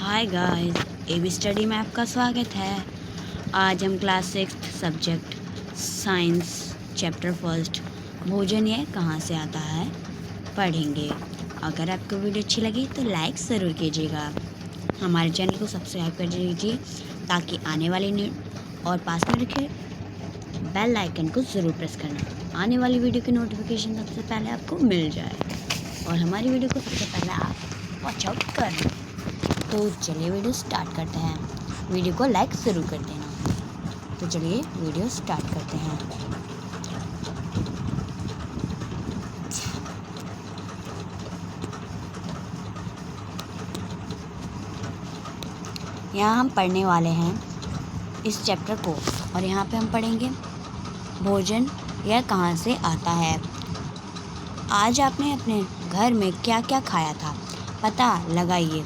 Hi guys, AB study में आपका स्वागत है। आज हम class 6 subject science chapter first भोजन ये कहाँ से आता है पढ़ेंगे। अगर आपको वीडियो अच्छी लगी तो लाइक ज़रूर कीजिएगा। हमारे चैनल को सब्सक्राइब कर दीजिए ताकि आने वाली और पास में रखे बेल आइकन को ज़रूर प्रेस करना। आने वाली वीडियो की नोटिफिकेशन सबसे पहले आपको मिल जाए और हमारी वीडियो को सबसे पहले आप वॉच आउट कर लें। तो चलिए वीडियो स्टार्ट करते हैं। वीडियो को लाइक ज़रूर कर देना। तो चलिए वीडियो स्टार्ट करते हैं। यहाँ हम पढ़ने वाले हैं इस चैप्टर को और यहाँ पे हम पढ़ेंगे भोजन यह कहाँ से आता है। आज आपने अपने घर में क्या क्या खाया था, पता लगाइए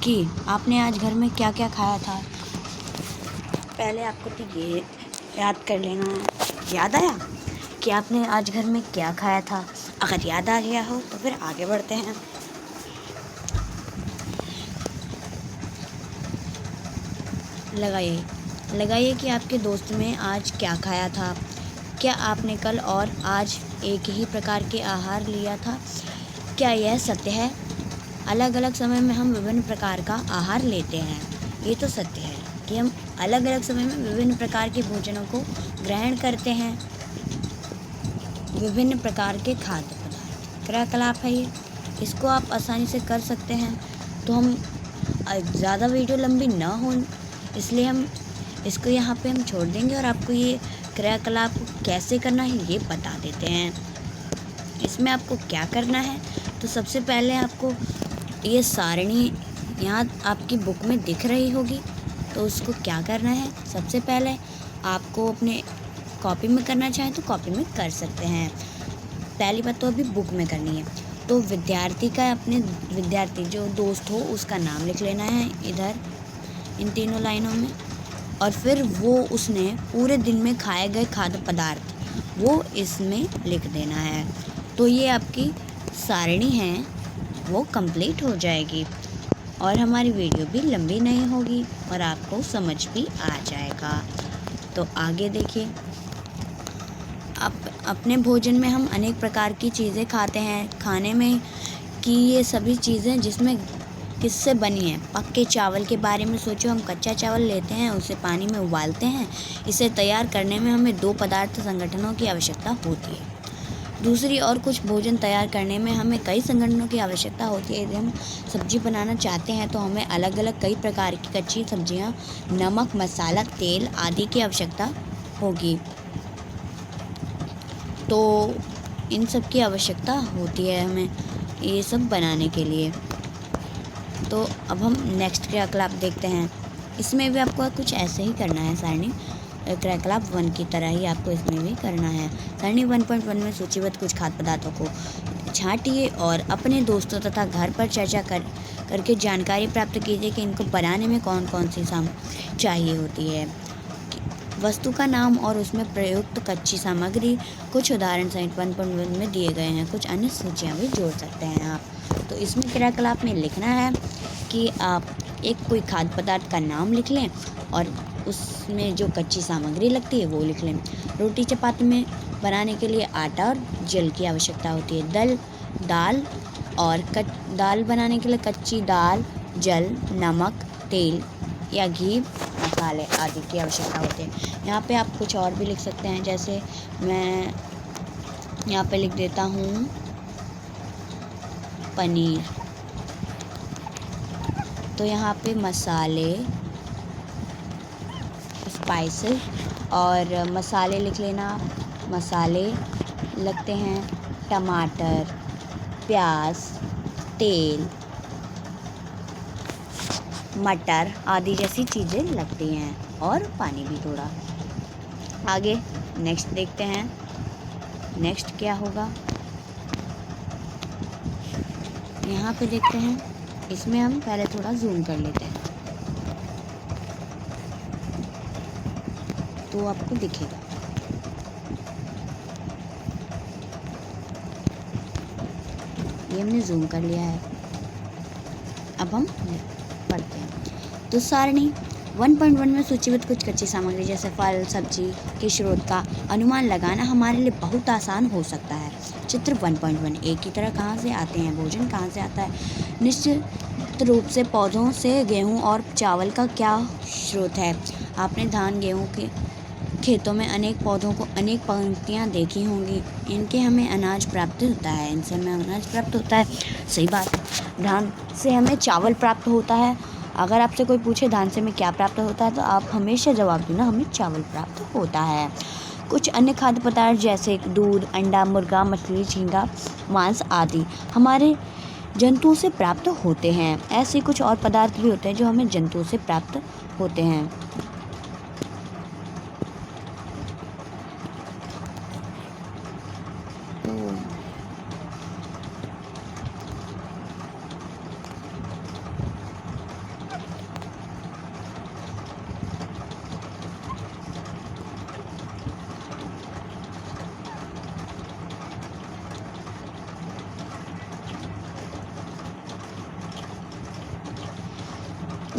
कि आपने आज घर में क्या क्या खाया था। पहले आपको तो ये याद कर लेना है। याद आया कि आपने आज घर में क्या खाया था? अगर याद आ गया हो तो फिर आगे बढ़ते हैं। लगाइए कि आपके दोस्त में आज क्या खाया था। क्या आपने कल और आज एक ही प्रकार के आहार लिया था? क्या यह सत्य है? अलग अलग समय में हम विभिन्न प्रकार का आहार लेते हैं। ये तो सत्य है कि हम अलग अलग समय में विभिन्न प्रकार के भोजनों को ग्रहण करते हैं। विभिन्न प्रकार के खाद्य पदार्थ क्रियाकलाप है ये, इसको आप आसानी से कर सकते हैं। तो हम ज़्यादा वीडियो लंबी ना हो इसलिए हम इसको यहाँ पे हम छोड़ देंगे और आपको ये क्रियाकलाप कैसे करना है ये बता देते हैं। इसमें आपको क्या करना है, तो सबसे पहले आपको ये सारणी यहाँ आपकी बुक में दिख रही होगी। तो उसको क्या करना है, सबसे पहले आपको अपने कॉपी में करना चाहें तो कॉपी में कर सकते हैं। पहली बात तो अभी बुक में करनी है। तो विद्यार्थी जो दोस्त हो उसका नाम लिख लेना है इधर इन तीनों लाइनों में, और फिर वो उसने पूरे दिन में खाए गए खाद्य पदार्थ वो इसमें लिख देना है। तो ये आपकी सारणी है वो कंप्लीट हो जाएगी और हमारी वीडियो भी लंबी नहीं होगी और आपको समझ भी आ जाएगा। तो आगे देखिए, अपने भोजन में हम अनेक प्रकार की चीज़ें खाते हैं। खाने में कि ये सभी चीज़ें जिसमें किससे बनी हैं। पक्के चावल के बारे में सोचो, हम कच्चा चावल लेते हैं, उसे पानी में उबालते हैं। इसे तैयार करने में हमें 2 पदार्थ संगठनों की आवश्यकता होती है। दूसरी और कुछ भोजन तैयार करने में हमें कई संगठनों की आवश्यकता होती है। यदि हम सब्जी बनाना चाहते हैं तो हमें अलग अलग कई प्रकार की कच्ची सब्जियां, नमक, मसाला, तेल आदि की आवश्यकता होगी। तो इन सब की आवश्यकता होती है हमें ये सब बनाने के लिए। तो अब हम नेक्स्ट क्रियाकलाप देखते हैं। इसमें भी आपको कुछ ऐसे ही करना है। सारणी क्रियाकलाप 1 की तरह ही आपको इसमें भी करना है। सारणी 1.1 में सूचीबद्ध कुछ खाद्य पदार्थों को छांटिए और अपने दोस्तों तथा घर पर चर्चा करके जानकारी प्राप्त कीजिए कि इनको बनाने में कौन कौन सी सामग्री चाहिए होती है। वस्तु का नाम और उसमें प्रयुक्त कच्ची सामग्री कुछ उदाहरण सहित 1.1 में दिए गए हैं। कुछ अन्य सूचियाँ भी जोड़ सकते हैं आप। तो इसमें क्रियाकलाप में लिखना है कि आप कोई खाद्य पदार्थ का नाम लिख लें और उसमें जो कच्ची सामग्री लगती है वो लिख लें। रोटी चपाती में बनाने के लिए आटा और जल की आवश्यकता होती है। दाल बनाने के लिए कच्ची दाल, जल, नमक, तेल या घी, मसाले आदि की आवश्यकता होती है। यहाँ पे आप कुछ और भी लिख सकते हैं, जैसे मैं यहाँ पे लिख देता हूँ पनीर। तो यहाँ पे मसाले, स्पाइसेस और मसाले लिख लेना। मसाले लगते हैं टमाटर, प्याज, तेल, मटर आदि जैसी चीज़ें लगती हैं और पानी भी थोड़ा। आगे नेक्स्ट देखते हैं। नेक्स्ट क्या होगा, यहाँ पे देखते हैं। इसमें हम पहले थोड़ा जूम कर लेते हैं तो आपको दिखेगा। ये हमने जूम कर लिया है। अब हम पढ़ते हैं। तो सारणी 1.1 में सूचीबद्ध कुछ कच्ची सामग्री जैसे फल सब्जी के स्रोत का अनुमान लगाना हमारे लिए बहुत आसान हो सकता है। चित्र 1.1 एक की तरह कहाँ से आते हैं, भोजन कहाँ से आता है? निश्चित रूप से पौधों से। गेहूँ और चावल का क्या स्रोत है? आपने धान गेहूँ के खेतों में अनेक पौधों को अनेक पंक्तियाँ देखी होंगी। इनके हमें अनाज प्राप्त होता है, इनसे हमें अनाज प्राप्त होता है। सही बात है। धान से हमें चावल प्राप्त होता है। अगर आपसे कोई पूछे धान से हमें क्या प्राप्त होता है तो आप हमेशा जवाब देना हमें चावल प्राप्त होता है। कुछ अन्य खाद्य पदार्थ जैसे दूध, अंडा, मुर्गा, मछली, झींगा, मांस आदि हमारे जंतुओं से प्राप्त होते हैं। ऐसे कुछ और पदार्थ भी होते हैं जो हमें जंतुओं से प्राप्त होते हैं।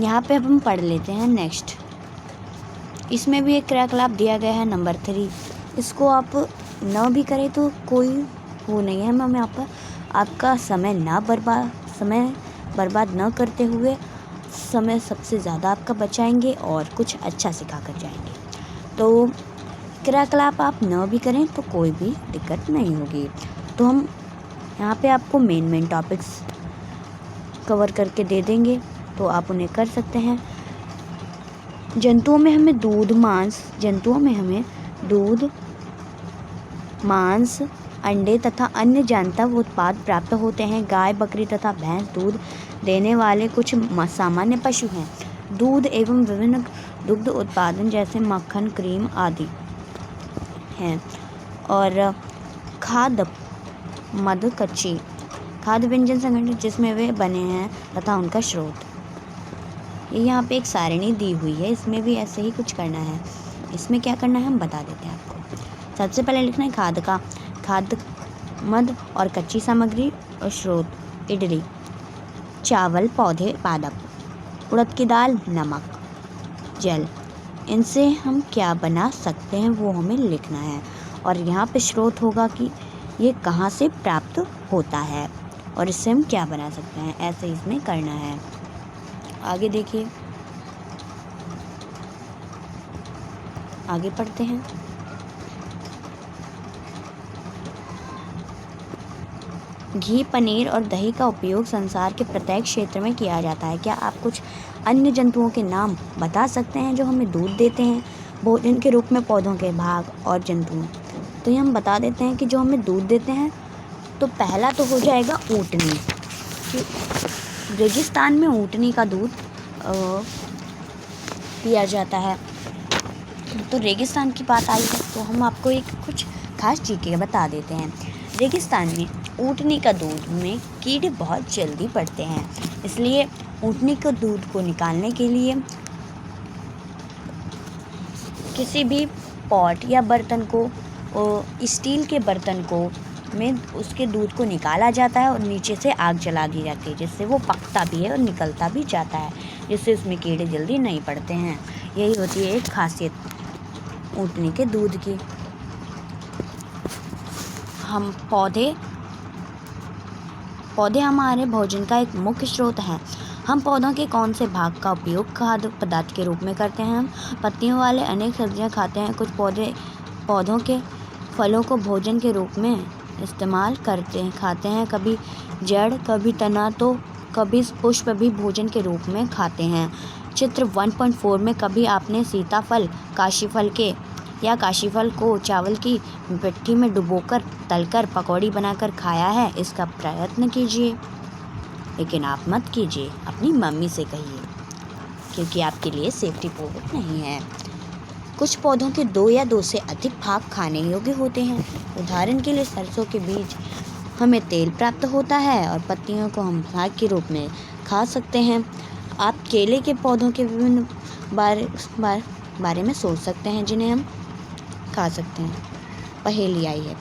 यहाँ पे अब हम पढ़ लेते हैं नेक्स्ट। इसमें भी एक क्रियाकलाप दिया गया है नंबर 3। इसको आप न भी करें तो कोई वो नहीं है। हम यहाँ पर आपका समय बर्बाद न करते हुए समय सबसे ज़्यादा आपका बचाएंगे और कुछ अच्छा सिखा कर जाएंगे। तो क्रियाकलाप आप न भी करें तो कोई भी दिक्कत नहीं होगी। तो हम यहाँ पे आपको मेन टॉपिक्स कवर करके दे देंगे, तो आप उन्हें कर सकते हैं। जंतुओं में हमें दूध, मांस, अंडे तथा अन्य जंतव उत्पाद प्राप्त होते हैं। गाय, बकरी तथा भैंस दूध देने वाले कुछ सामान्य पशु हैं। दूध एवं विभिन्न दुग्ध उत्पादन जैसे मक्खन, क्रीम आदि हैं। और खाद्य मद कच्ची खाद्य व्यंजन संगठन जिसमें वे बने हैं तथा उनका स्रोत। ये यहाँ पे एक सारणी दी हुई है, इसमें भी ऐसे ही कुछ करना है। इसमें क्या करना है हम बता देते हैं आपको। सबसे पहले लिखना है खाद्य मद और कच्ची सामग्री और स्रोत। इडली, चावल, पौधे, पादप, उड़द की दाल, नमक, जल। इनसे हम क्या बना सकते हैं वो हमें लिखना है। और यहाँ पे स्रोत होगा कि ये कहाँ से प्राप्त होता है और इससे हम क्या बना सकते हैं, ऐसे इसमें करना है। आगे देखिए, आगे पढ़ते हैं। घी, पनीर और दही का उपयोग संसार के प्रत्येक क्षेत्र में किया जाता है। क्या आप कुछ अन्य जंतुओं के नाम बता सकते हैं जो हमें दूध देते हैं भोजन के रूप में? पौधों के भाग और जंतुओं। तो ये हम बता देते हैं कि जो हमें दूध देते हैं, तो पहला तो हो जाएगा ऊँटनी। रेगिस्तान में ऊँटनी का दूध पिया जाता है। तो रेगिस्तान की बात आई है तो हम आपको एक कुछ खास चीज़ें बता देते हैं। रेगिस्तान में ऊँटनी का दूध में कीड़े बहुत जल्दी पड़ते हैं, इसलिए ऊँटनी के दूध को निकालने के लिए किसी भी पॉट या बर्तन को, स्टील के बर्तन को में उसके दूध को निकाला जाता है और नीचे से आग जला दी जाती है, जिससे वो पकता भी है और निकलता भी जाता है, जिससे उसमें कीड़े जल्दी नहीं पड़ते हैं। यही होती है एक खासियत ऊँटनी के दूध की। हम पौधे हमारे भोजन का एक मुख्य स्रोत है। हम पौधों के कौन से भाग का उपयोग खाद्य पदार्थ के रूप में करते हैं? हम पत्तियों वाले अनेक सब्जियां खाते हैं। कुछ पौधों के फलों को भोजन के रूप में इस्तेमाल खाते हैं। कभी जड़, कभी तना, तो कभी पुष्प भी भोजन के रूप में खाते हैं। चित्र 1.4 में कभी आपने सीताफल, काशीफल को चावल की पिट्ठी में डुबोकर तलकर पकौड़ी बनाकर खाया है? इसका प्रयत्न कीजिए, लेकिन आप मत कीजिए, अपनी मम्मी से कहिए, क्योंकि आपके लिए सेफ्टी पूर्वक नहीं है। कुछ पौधों के 2 या 2 से अधिक भाग खाने योग्य होते हैं। उदाहरण के लिए सरसों के बीज हमें तेल प्राप्त होता है और पत्तियों को हम साग के रूप में खा सकते हैं। आप केले के पौधों के विभिन्न बारे में सोच सकते हैं जिन्हें हम खा सकते हैं। पहेली आई है।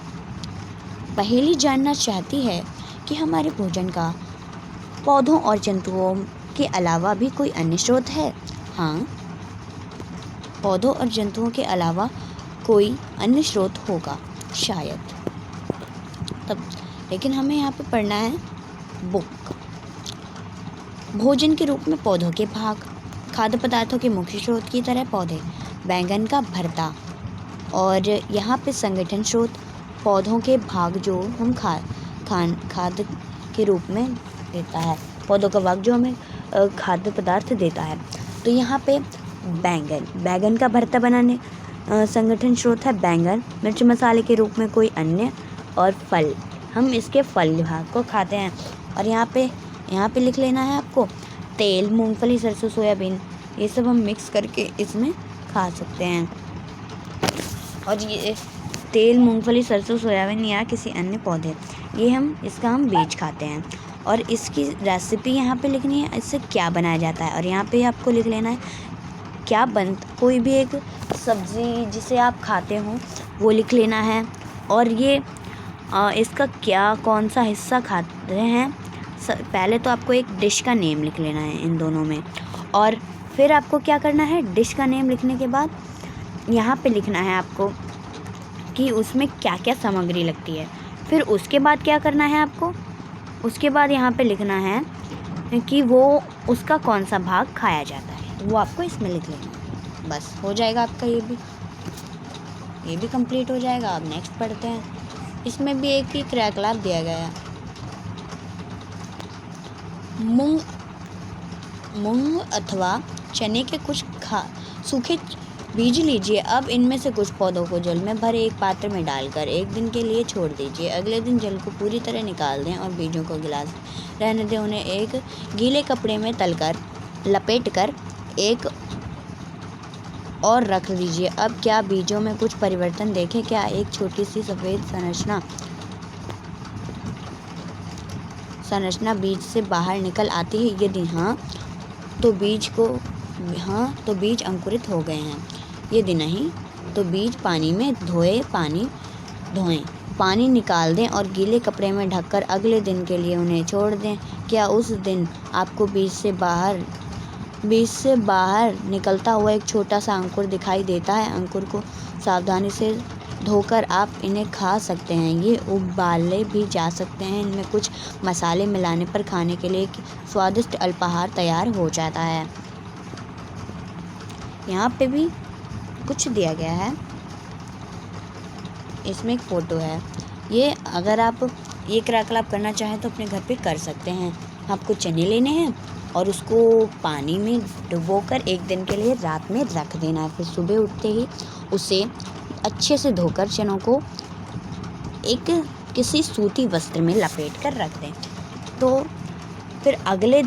पहेली जानना चाहती है कि हमारे भोजन का पौधों और जंतुओं के अलावा भी कोई अन्य स्रोत है? हाँ, पौधों और जंतुओं के अलावा कोई अन्य स्रोत होगा शायद। तब लेकिन हमें यहाँ पे पढ़ना है बुक। भोजन के रूप में पौधों के भाग, खाद्य पदार्थों के मुख्य स्रोत की तरह पौधे, बैंगन का भरता। और यहाँ पे संगठन स्रोत, पौधों के भाग जो हम खाद्य के रूप में देता है, पौधों का भाग जो हमें खाद्य पदार्थ देता है। तो यहाँ पे बैंगन का भरता बनाने संगठन स्रोत है बैंगन, मिर्च मसाले के रूप में कोई अन्य, और फल, हम इसके फल भाग को खाते हैं। और यहाँ पे लिख लेना है आपको तेल, मूंगफली, सरसों, सोयाबीन, ये सब हम मिक्स करके इसमें खा सकते हैं। और ये तेल, मूंगफली, सरसों, सोयाबीन या किसी अन्य पौधे, ये इसका हम बीज खाते हैं। और इसकी रेसिपी यहाँ पे लिखनी है, इससे क्या बनाया जाता है। और यहाँ पे आपको लिख लेना है कोई भी एक सब्ज़ी जिसे आप खाते हो वो लिख लेना है। और ये इसका कौन सा हिस्सा खाते हैं। पहले तो आपको एक डिश का नेम लिख लेना है इन दोनों में, और फिर आपको क्या करना है, डिश का नेम लिखने के बाद यहाँ पे लिखना है आपको कि उसमें क्या क्या सामग्री लगती है। फिर उसके बाद क्या करना है आपको, उसके बाद यहाँ पे लिखना है कि वो उसका कौन सा भाग खाया जाता है, वो आपको इसमें लिख लेना है। बस हो जाएगा आपका ये भी कंप्लीट हो जाएगा। अब नेक्स्ट पढ़ते हैं। इसमें भी एक ही क्रियाकलाप दिया गया है। मूंग अथवा चने के कुछ सूखे बीज लीजिए। अब इनमें से कुछ पौधों को जल में भरे एक पात्र में डालकर 1 दिन के लिए छोड़ दीजिए। अगले दिन जल को पूरी तरह निकाल दें और बीजों को गिलास रहने दें। उन्हें एक गीले कपड़े में तलकर लपेटकर एक और रख दीजिए। अब क्या बीजों में कुछ परिवर्तन देखें? क्या एक छोटी सी सफ़ेद संरचना बीज से बाहर निकल आती है? यदि हाँ तो बीज अंकुरित हो गए हैं। यदि नहीं तो बीज पानी में धोएं, पानी निकाल दें और गीले कपड़े में ढककर अगले दिन के लिए उन्हें छोड़ दें। क्या उस दिन आपको बीज से बाहर निकलता हुआ एक छोटा सा अंकुर दिखाई देता है? अंकुर को सावधानी से धोकर आप इन्हें खा सकते हैं। ये उबाले भी जा सकते हैं। इनमें कुछ मसाले मिलाने पर खाने के लिए स्वादिष्ट अल्पाहार तैयार हो जाता है। यहाँ पे भी कुछ दिया गया है। इसमें एक फ़ोटो है। ये अगर आप ये क्रियाकलाप करना चाहें तो अपने घर पे कर सकते हैं। आपको चने लेने हैं और उसको पानी में डुबोकर 1 दिन के लिए रात में रख देना है। फिर सुबह उठते ही उसे अच्छे से धोकर चनों को किसी सूती वस्त्र में लपेट कर रख दें। तो फिर अगले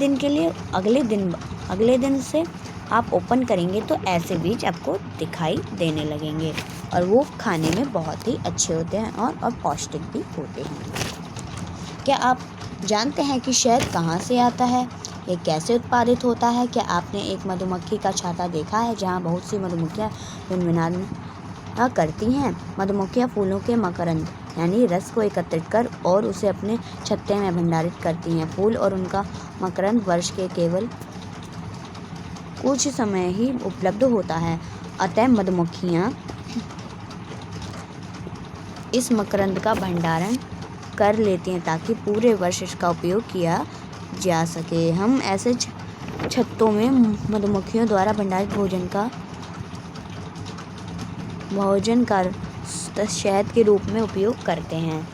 दिन से आप ओपन करेंगे तो ऐसे बीज आपको दिखाई देने लगेंगे और वो खाने में बहुत ही अच्छे होते हैं और पौष्टिक भी होते हैं। क्या आप जानते हैं कि शहद कहाँ से आता है? ये कैसे उत्पादित होता है? क्या आपने एक मधुमक्खी का छत्ता देखा है जहाँ बहुत सी मधुमक्खियाँ भिनभिनाना करती हैं? मधुमक्खियाँ फूलों के मकरंद यानी रस को एकत्रित कर और उसे अपने छत्ते में भंडारित करती हैं। फूल और उनका मकरंद वर्ष के केवल कुछ समय ही उपलब्ध होता है, अतः मधुमक्खियाँ इस मकरंद का भंडारण कर लेती हैं ताकि पूरे वर्ष इसका उपयोग किया जा सके। हम ऐसे छत्तों में मधुमक्खियों द्वारा भंडारित भोजन का शहद के रूप में उपयोग करते हैं।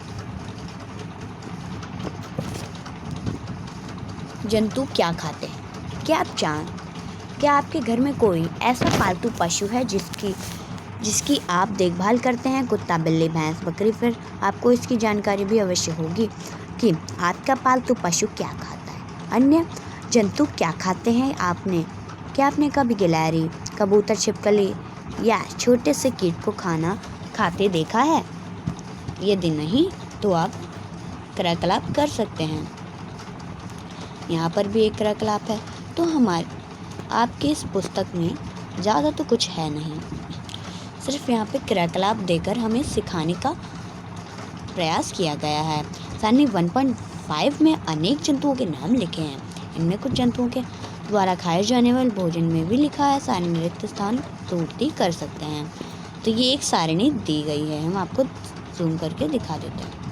जंतु क्या खाते हैं? क्या आपके घर में कोई ऐसा पालतू पशु है जिसकी आप देखभाल करते हैं? कुत्ता, बिल्ली, भैंस, बकरी। फिर आपको इसकी जानकारी भी अवश्य होगी कि आपका पालतू पशु क्या खाता है। अन्य जंतु क्या खाते हैं? क्या आपने कभी गिलहरी, कबूतर, छिपकली या छोटे से कीट को खाते देखा है? यदि नहीं तो आप क्रियाकलाप कर सकते हैं। यहाँ पर भी एक क्रियाकलाप है। तो आपकी इस पुस्तक में ज़्यादा तो कुछ है नहीं, सिर्फ यहाँ पे क्रियाकलाप देकर हमें सिखाने का प्रयास किया गया है। सारणी 1.5 में अनेक जंतुओं के नाम लिखे हैं। इनमें कुछ जंतुओं के द्वारा खाए जाने वाले भोजन में भी लिखा है सारणी रिक्त स्थान पूर्ति कर सकते हैं। तो ये एक सारणी दी गई है, हम आपको जूम करके दिखा देते हैं।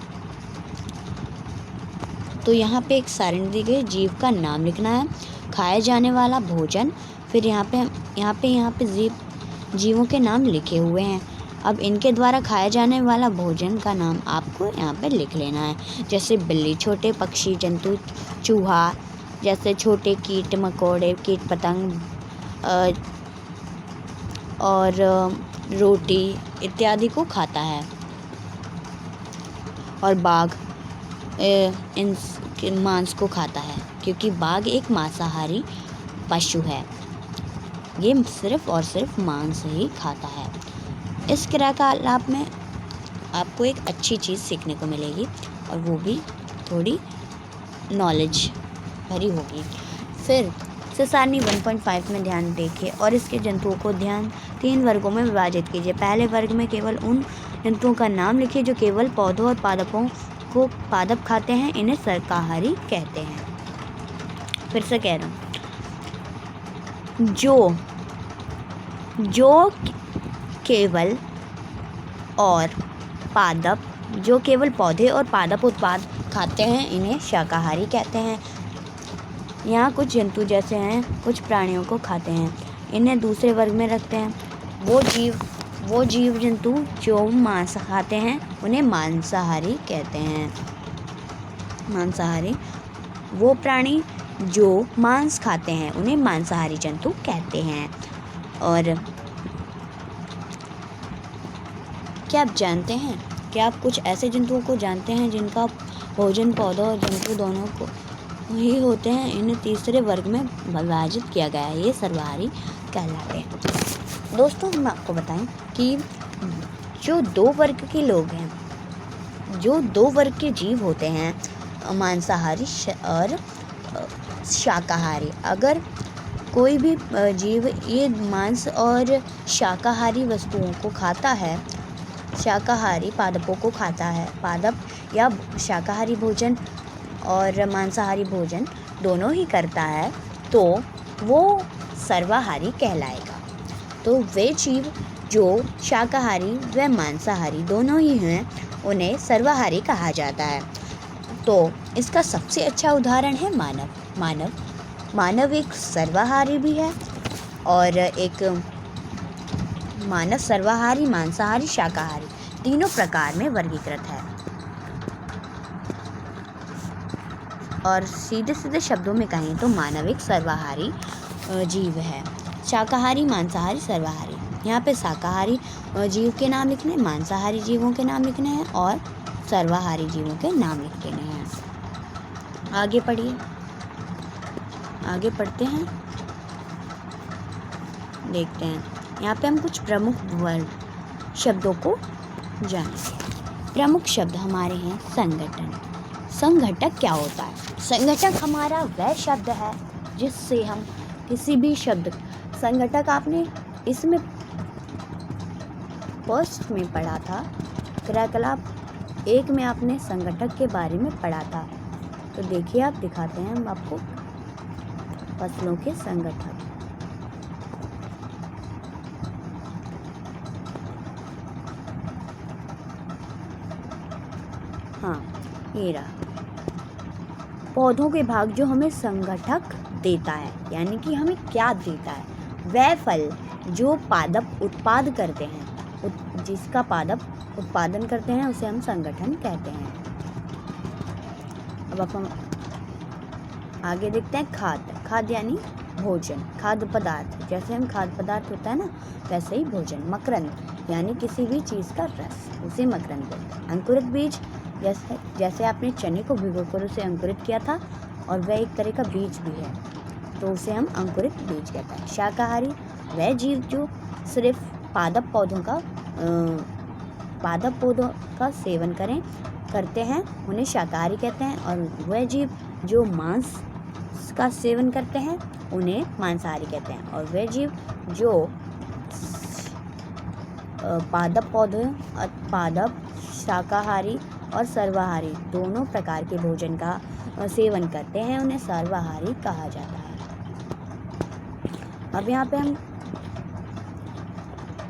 तो यहाँ पे एक सारणी दी गई, जीव का नाम लिखना है, खाए जाने वाला भोजन, फिर यहाँ पे जीवों के नाम लिखे हुए हैं। अब इनके द्वारा खाया जाने वाला भोजन का नाम आपको यहाँ पे लिख लेना है। जैसे बिल्ली, छोटे पक्षी जंतु, चूहा, जैसे छोटे कीट मकोड़े, कीट पतंग और रोटी इत्यादि को खाता है। और बाघ इन मांस को खाता है, क्योंकि बाघ एक मांसाहारी पशु है। ये सिर्फ और सिर्फ मांस ही खाता है। इस क्रियाकलाप में आपको एक अच्छी चीज़ सीखने को मिलेगी, और वो भी थोड़ी नॉलेज भरी होगी। फिर से सारणी 1.5 में ध्यान देखिए और इसके जंतुओं को 3 वर्गों में विभाजित कीजिए। पहले वर्ग में केवल उन जंतुओं का नाम लिखिए जो केवल पौधों और पादप खाते हैं, इन्हें शाकाहारी कहते हैं। फिर से कह रहा हूँ, जो केवल पौधे और पादप उत्पाद खाते हैं, इन्हें शाकाहारी कहते हैं। यहाँ कुछ जंतु जैसे हैं, कुछ प्राणियों को खाते हैं, इन्हें दूसरे वर्ग में रखते हैं। वो जीव जंतु जो मांस खाते हैं, उन्हें मांसाहारी कहते हैं। मांसाहारी। वो प्राणी जो मांस खाते हैं, उन्हें मांसाहारी जंतु कहते हैं। और क्या आप जानते हैं, क्या आप कुछ ऐसे जंतुओं को जानते हैं जिनका भोजन पौधों और जंतु दोनों को ही होते हैं? इन्हें तीसरे वर्ग में विभाजित किया गया है, ये सर्वाहारी कहलाते हैं। दोस्तों, हम आपको बताएं कि जो 2 वर्ग के लोग हैं, जो 2 वर्ग के जीव होते हैं, मांसाहारी और शाकाहारी। अगर कोई भी जीव ये मांस और शाकाहारी वस्तुओं को खाता है, शाकाहारी पादपों को खाता है, पादप या शाकाहारी भोजन और मांसाहारी भोजन दोनों ही करता है, तो वो सर्वाहारी कहलाएगा। तो वे जीव जो शाकाहारी व मांसाहारी दोनों ही हैं, उन्हें सर्वाहारी कहा जाता है। तो इसका सबसे अच्छा उदाहरण है मानव एक सर्वाहारी भी है, और एक मानव सर्वाहारी, मांसाहारी, शाकाहारी तीनों प्रकार में वर्गीकृत है। और सीधे शब्दों में कहें तो मानव एक सर्वाहारी जीव है। शाकाहारी, मांसाहारी, सर्वाहारी। यहाँ पे शाकाहारी जीव के नाम लिखने हैं, मांसाहारी जीवों के नाम लिखने हैं और सर्वाहारी जीवों के नाम लिख देने हैं। आगे पढ़िए, आगे पढ़ते हैं, देखते हैं। यहाँ पे हम कुछ प्रमुख वर्ड शब्दों को जानेंगे। प्रमुख शब्द हमारे हैं संगठन। संघटक क्या होता है? संघटक हमारा वह शब्द है जिससे हम किसी भी शब्द, संघटक आपने इसमें फर्स्ट में पढ़ा था, क्रियाकलाप 1 में आपने संघटक के बारे में पढ़ा था। तो देखिए, आप दिखाते हैं हम आपको फसलों के संघटक। हाँ, ये रहा। पौधों के भाग जो हमें संघटक देता है, यानी कि हमें क्या देता है? वह फल जो पादप उत्पाद करते हैं, जिसका पादप उत्पादन करते हैं, उसे हम संगठन कहते हैं। अब हम आगे देखते हैं खाद यानी भोजन, खाद्य पदार्थ। जैसे हम खाद्य पदार्थ होता है ना, वैसे ही भोजन। मकरंद यानी किसी भी चीज़ का रस, उसे मकरंद बोलते हैं। अंकुरित बीज, जैसे आपने चने को भिगोकर उसे अंकुरित किया था, और वह एक तरह का बीज भी है, तो उसे हम अंकुरित बीज कहते हैं। शाकाहारी वह जीव जो सिर्फ पादप पौधों का सेवन करते हैं, उन्हें शाकाहारी कहते हैं। और वह जीव जो मांस का सेवन करते हैं, उन्हें मांसाहारी कहते हैं। और वह जीव जो पादप, शाकाहारी और सर्वाहारी दोनों प्रकार के भोजन का सेवन करते हैं उन्हें सर्वाहारी कहा जाता है। अब यहाँ पे हम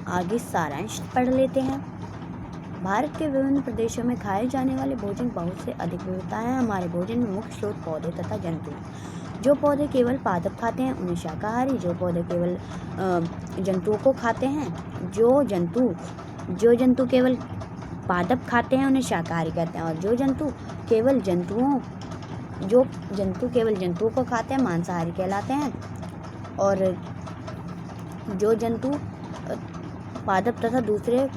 आगे सारांश पढ़ लेते हैं। भारत के विभिन्न प्रदेशों में खाए जाने वाले भोजन बहुत से अधिक विविधता है। हमारे भोजन में मुख्य स्रोत पौधे तथा जंतु हैं। जो पौधे केवल पादप खाते हैं उन्हें शाकाहारी, जो पौधे केवल जंतुओं को खाते हैं, जो जंतु केवल पादप खाते हैं उन्हें शाकाहारी कहते हैं, और जो जंतु केवल जंतुओं को खाते हैं मांसाहारी कहलाते हैं, और जो जंतु पादप तथा दूसरे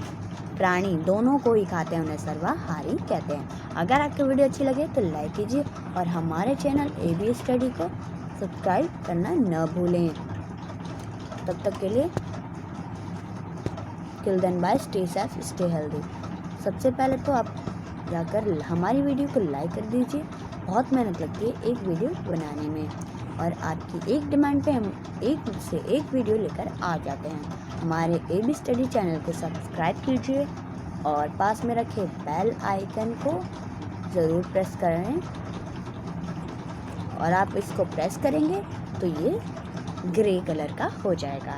प्राणी दोनों को ही खाते हैं उन्हें सर्वाहारी कहते हैं। अगर आपको वीडियो अच्छी लगे तो लाइक कीजिए और हमारे चैनल AB स्टडी को सब्सक्राइब करना न भूलें। तब तक के लिए till then bye, stay safe, stay healthy. सबसे पहले तो आप जाकर हमारी वीडियो को लाइक कर दीजिए। बहुत मेहनत लगती है एक वीडियो बनाने में, और आपकी एक डिमांड पे हम एक से एक वीडियो लेकर आ जाते हैं। हमारे AB स्टडी चैनल को सब्सक्राइब कीजिए और पास में रखे बेल आइकन को ज़रूर प्रेस करें, और आप इसको प्रेस करेंगे तो ये ग्रे कलर का हो जाएगा।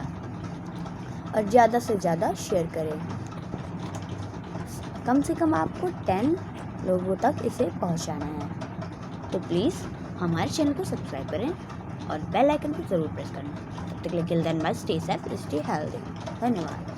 और ज़्यादा से ज़्यादा शेयर करें। कम से कम आपको 10 लोगों तक इसे पहुंचाना है। तो प्लीज़ हमारे चैनल को सब्सक्राइब करें और बेल आइकन को ज़रूर प्रेस करना। तब तक के लिए till then bye, stay safe, stay healthy. धन्यवाद।